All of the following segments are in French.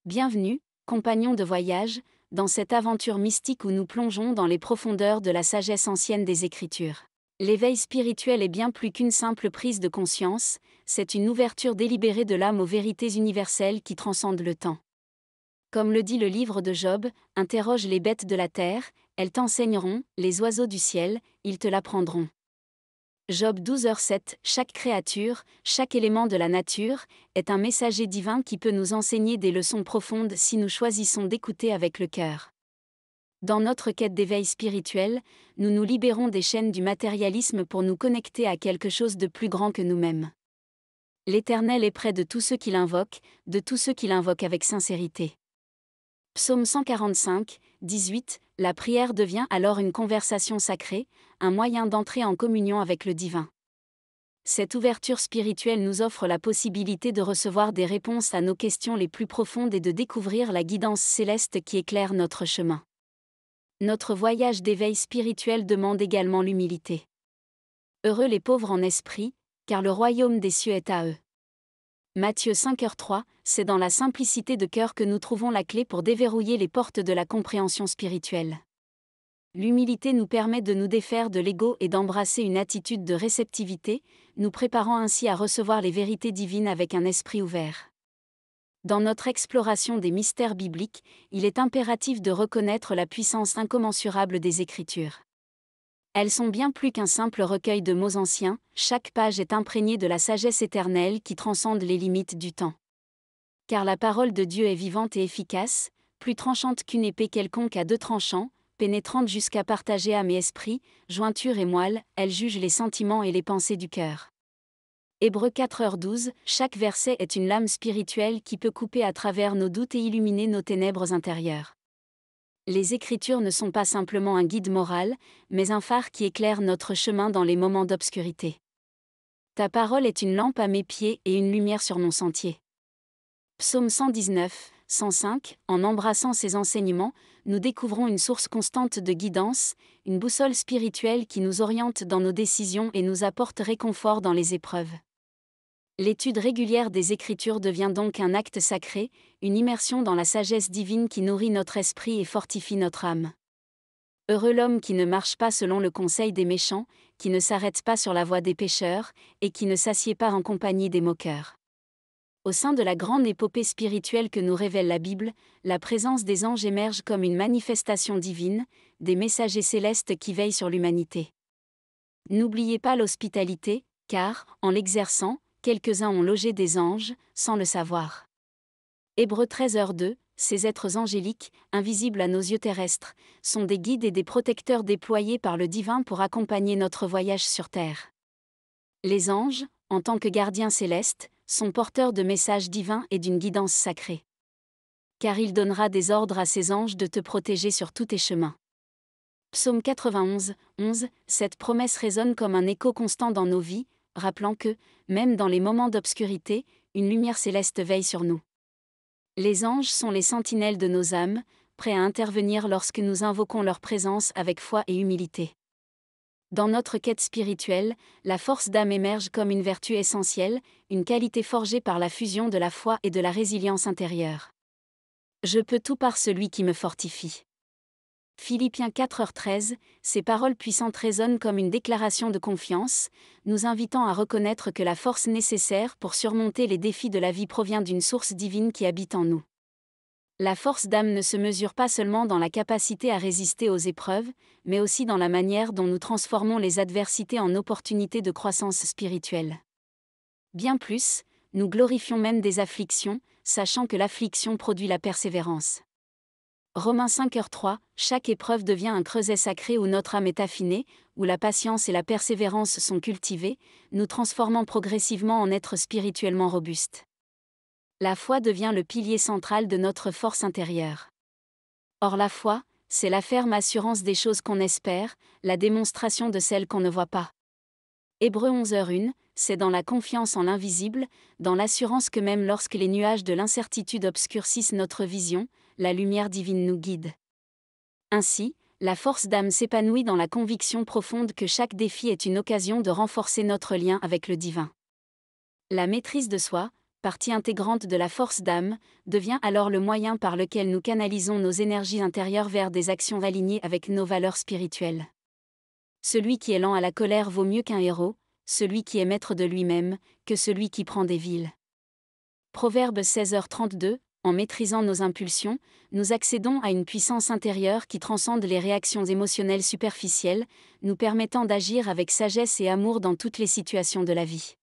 Bienvenue, compagnons de voyage, dans cette aventure mystique où nous plongeons dans les profondeurs de la sagesse ancienne des Écritures. L'éveil spirituel est bien plus qu'une simple prise de conscience, c'est une ouverture délibérée de l'âme aux vérités universelles qui transcendent le temps. Comme le dit le livre de Job, interroge les bêtes de la terre, elles t'enseigneront, les oiseaux du ciel, ils te l'apprendront. Job 12h7. Chaque créature, chaque élément de la nature, est un messager divin qui peut nous enseigner des leçons profondes si nous choisissons d'écouter avec le cœur. Dans notre quête d'éveil spirituel, nous nous libérons des chaînes du matérialisme pour nous connecter à quelque chose de plus grand que nous-mêmes. L'Éternel est près de tous ceux qui l'invoquent, de tous ceux qui l'invoquent avec sincérité. Psaume 145, 18, la prière devient alors une conversation sacrée, un moyen d'entrer en communion avec le divin. Cette ouverture spirituelle nous offre la possibilité de recevoir des réponses à nos questions les plus profondes et de découvrir la guidance céleste qui éclaire notre chemin. Notre voyage d'éveil spirituel demande également l'humilité. Heureux les pauvres en esprit, car le royaume des cieux est à eux. Matthieu 5h3, c'est dans la simplicité de cœur que nous trouvons la clé pour déverrouiller les portes de la compréhension spirituelle. L'humilité nous permet de nous défaire de l'ego et d'embrasser une attitude de réceptivité, nous préparant ainsi à recevoir les vérités divines avec un esprit ouvert. Dans notre exploration des mystères bibliques, il est impératif de reconnaître la puissance incommensurable des Écritures. Elles sont bien plus qu'un simple recueil de mots anciens, chaque page est imprégnée de la sagesse éternelle qui transcende les limites du temps. Car la parole de Dieu est vivante et efficace, plus tranchante qu'une épée quelconque à deux tranchants, pénétrante jusqu'à partager âme et esprit, jointure et moelle, elle juge les sentiments et les pensées du cœur. Hébreux 4h12, chaque verset est une lame spirituelle qui peut couper à travers nos doutes et illuminer nos ténèbres intérieures. Les Écritures ne sont pas simplement un guide moral, mais un phare qui éclaire notre chemin dans les moments d'obscurité. Ta parole est une lampe à mes pieds et une lumière sur mon sentier. Psaume 119, 105. En embrassant ces enseignements, nous découvrons une source constante de guidance, une boussole spirituelle qui nous oriente dans nos décisions et nous apporte réconfort dans les épreuves. L'étude régulière des Écritures devient donc un acte sacré, une immersion dans la sagesse divine qui nourrit notre esprit et fortifie notre âme. Heureux l'homme qui ne marche pas selon le conseil des méchants, qui ne s'arrête pas sur la voie des pécheurs, et qui ne s'assied pas en compagnie des moqueurs. Au sein de la grande épopée spirituelle que nous révèle la Bible, la présence des anges émerge comme une manifestation divine, des messagers célestes qui veillent sur l'humanité. N'oubliez pas l'hospitalité, car, en l'exerçant, quelques-uns ont logé des anges, sans le savoir. Hébreux 13h2, ces êtres angéliques, invisibles à nos yeux terrestres, sont des guides et des protecteurs déployés par le divin pour accompagner notre voyage sur terre. Les anges, en tant que gardiens célestes, sont porteurs de messages divins et d'une guidance sacrée. Car il donnera des ordres à ses anges de te protéger sur tous tes chemins. Psaume 91, 11, cette promesse résonne comme un écho constant dans nos vies, rappelant que, même dans les moments d'obscurité, une lumière céleste veille sur nous. Les anges sont les sentinelles de nos âmes, prêts à intervenir lorsque nous invoquons leur présence avec foi et humilité. Dans notre quête spirituelle, la force d'âme émerge comme une vertu essentielle, une qualité forgée par la fusion de la foi et de la résilience intérieure. Je peux tout par celui qui me fortifie. Philippiens 4h13, ces paroles puissantes résonnent comme une déclaration de confiance, nous invitant à reconnaître que la force nécessaire pour surmonter les défis de la vie provient d'une source divine qui habite en nous. La force d'âme ne se mesure pas seulement dans la capacité à résister aux épreuves, mais aussi dans la manière dont nous transformons les adversités en opportunités de croissance spirituelle. Bien plus, nous glorifions même des afflictions, sachant que l'affliction produit la persévérance. Romains 5h3, chaque épreuve devient un creuset sacré où notre âme est affinée, où la patience et la persévérance sont cultivées, nous transformant progressivement en êtres spirituellement robustes. La foi devient le pilier central de notre force intérieure. Or la foi, c'est la ferme assurance des choses qu'on espère, la démonstration de celles qu'on ne voit pas. Hébreux 11h1, c'est dans la confiance en l'invisible, dans l'assurance que même lorsque les nuages de l'incertitude obscurcissent notre vision, la lumière divine nous guide. Ainsi, la force d'âme s'épanouit dans la conviction profonde que chaque défi est une occasion de renforcer notre lien avec le divin. La maîtrise de soi, partie intégrante de la force d'âme, devient alors le moyen par lequel nous canalisons nos énergies intérieures vers des actions alignées avec nos valeurs spirituelles. Celui qui est lent à la colère vaut mieux qu'un héros, celui qui est maître de lui-même, que celui qui prend des villes. Proverbe 16h32, en maîtrisant nos impulsions, nous accédons à une puissance intérieure qui transcende les réactions émotionnelles superficielles, nous permettant d'agir avec sagesse et amour dans toutes les situations de la vie.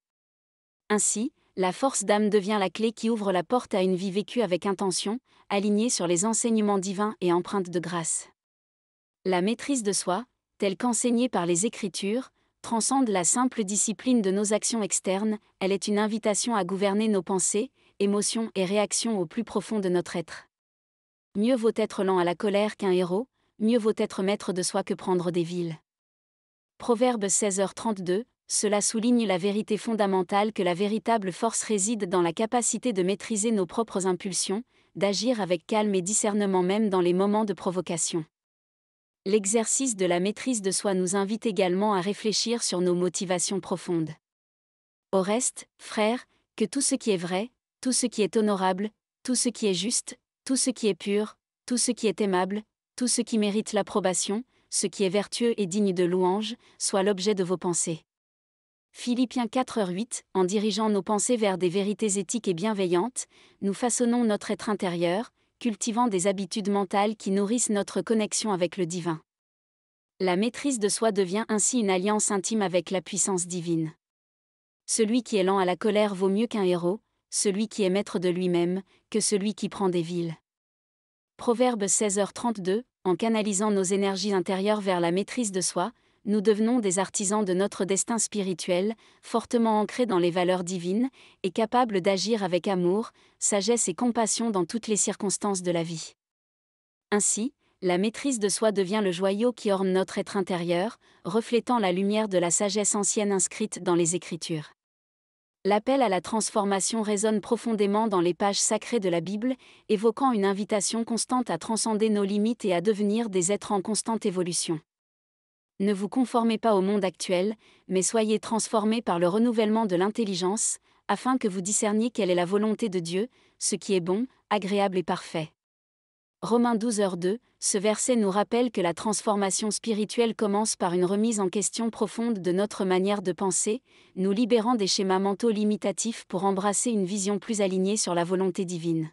Ainsi, la force d'âme devient la clé qui ouvre la porte à une vie vécue avec intention, alignée sur les enseignements divins et empreinte de grâce. La maîtrise de soi, telle qu'enseignée par les Écritures, transcende la simple discipline de nos actions externes, elle est une invitation à gouverner nos pensées, émotions et réactions au plus profond de notre être. Mieux vaut être lent à la colère qu'un héros, mieux vaut être maître de soi que prendre des villes. Proverbe 16h32, cela souligne la vérité fondamentale que la véritable force réside dans la capacité de maîtriser nos propres impulsions, d'agir avec calme et discernement même dans les moments de provocation. L'exercice de la maîtrise de soi nous invite également à réfléchir sur nos motivations profondes. Au reste, frères, que tout ce qui est vrai, tout ce qui est honorable, tout ce qui est juste, tout ce qui est pur, tout ce qui est aimable, tout ce qui mérite l'approbation, ce qui est vertueux et digne de louange, soit l'objet de vos pensées. Philippiens 4h8, en dirigeant nos pensées vers des vérités éthiques et bienveillantes, nous façonnons notre être intérieur, cultivant des habitudes mentales qui nourrissent notre connexion avec le divin. La maîtrise de soi devient ainsi une alliance intime avec la puissance divine. Celui qui est lent à la colère vaut mieux qu'un héros, celui qui est maître de lui-même, que celui qui prend des villes. Proverbe 16h32, en canalisant nos énergies intérieures vers la maîtrise de soi, nous devenons des artisans de notre destin spirituel, fortement ancrés dans les valeurs divines, et capables d'agir avec amour, sagesse et compassion dans toutes les circonstances de la vie. Ainsi, la maîtrise de soi devient le joyau qui orne notre être intérieur, reflétant la lumière de la sagesse ancienne inscrite dans les Écritures. L'appel à la transformation résonne profondément dans les pages sacrées de la Bible, évoquant une invitation constante à transcender nos limites et à devenir des êtres en constante évolution. Ne vous conformez pas au monde actuel, mais soyez transformés par le renouvellement de l'intelligence, afin que vous discerniez quelle est la volonté de Dieu, ce qui est bon, agréable et parfait. Romains 12h2, ce verset nous rappelle que la transformation spirituelle commence par une remise en question profonde de notre manière de penser, nous libérant des schémas mentaux limitatifs pour embrasser une vision plus alignée sur la volonté divine.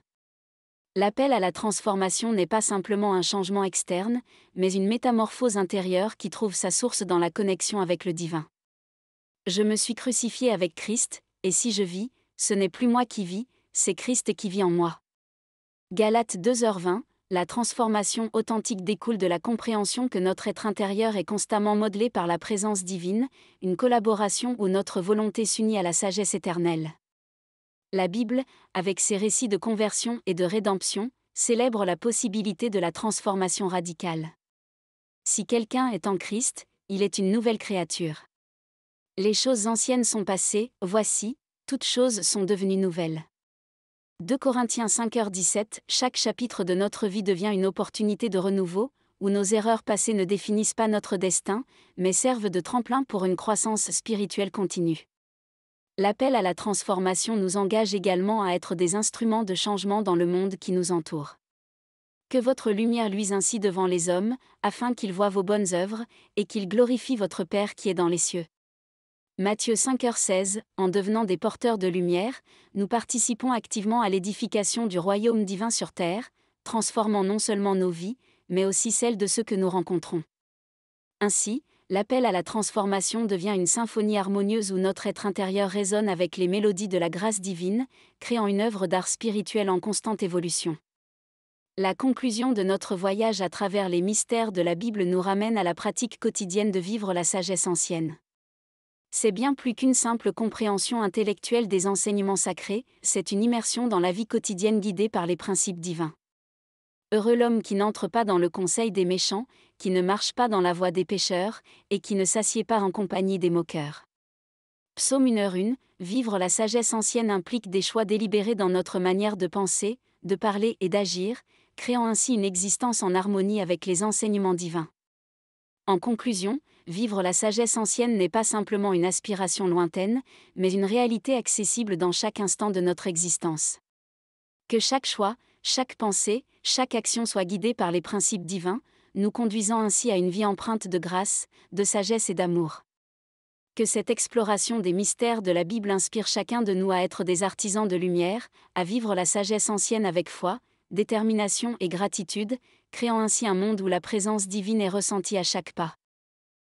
L'appel à la transformation n'est pas simplement un changement externe, mais une métamorphose intérieure qui trouve sa source dans la connexion avec le divin. Je me suis crucifié avec Christ, et si je vis, ce n'est plus moi qui vis, c'est Christ qui vit en moi. Galates 2h20, la transformation authentique découle de la compréhension que notre être intérieur est constamment modelé par la présence divine, une collaboration où notre volonté s'unit à la sagesse éternelle. La Bible, avec ses récits de conversion et de rédemption, célèbre la possibilité de la transformation radicale. Si quelqu'un est en Christ, il est une nouvelle créature. Les choses anciennes sont passées, voici, toutes choses sont devenues nouvelles. 2 Corinthiens 5h17, chaque chapitre de notre vie devient une opportunité de renouveau, où nos erreurs passées ne définissent pas notre destin, mais servent de tremplin pour une croissance spirituelle continue. L'appel à la transformation nous engage également à être des instruments de changement dans le monde qui nous entoure. Que votre lumière luise ainsi devant les hommes, afin qu'ils voient vos bonnes œuvres, et qu'ils glorifient votre Père qui est dans les cieux. Matthieu 5h16, en devenant des porteurs de lumière, nous participons activement à l'édification du royaume divin sur terre, transformant non seulement nos vies, mais aussi celles de ceux que nous rencontrons. Ainsi, l'appel à la transformation devient une symphonie harmonieuse où notre être intérieur résonne avec les mélodies de la grâce divine, créant une œuvre d'art spirituel en constante évolution. La conclusion de notre voyage à travers les mystères de la Bible nous ramène à la pratique quotidienne de vivre la sagesse ancienne. C'est bien plus qu'une simple compréhension intellectuelle des enseignements sacrés, c'est une immersion dans la vie quotidienne guidée par les principes divins. Heureux l'homme qui n'entre pas dans le conseil des méchants, qui ne marche pas dans la voie des pécheurs, et qui ne s'assied pas en compagnie des moqueurs. Psaume 1h1, vivre la sagesse ancienne implique des choix délibérés dans notre manière de penser, de parler et d'agir, créant ainsi une existence en harmonie avec les enseignements divins. En conclusion, vivre la sagesse ancienne n'est pas simplement une aspiration lointaine, mais une réalité accessible dans chaque instant de notre existence. Que chaque choix, chaque pensée, chaque action soit guidée par les principes divins, nous conduisant ainsi à une vie empreinte de grâce, de sagesse et d'amour. Que cette exploration des mystères de la Bible inspire chacun de nous à être des artisans de lumière, à vivre la sagesse ancienne avec foi, détermination et gratitude, créant ainsi un monde où la présence divine est ressentie à chaque pas.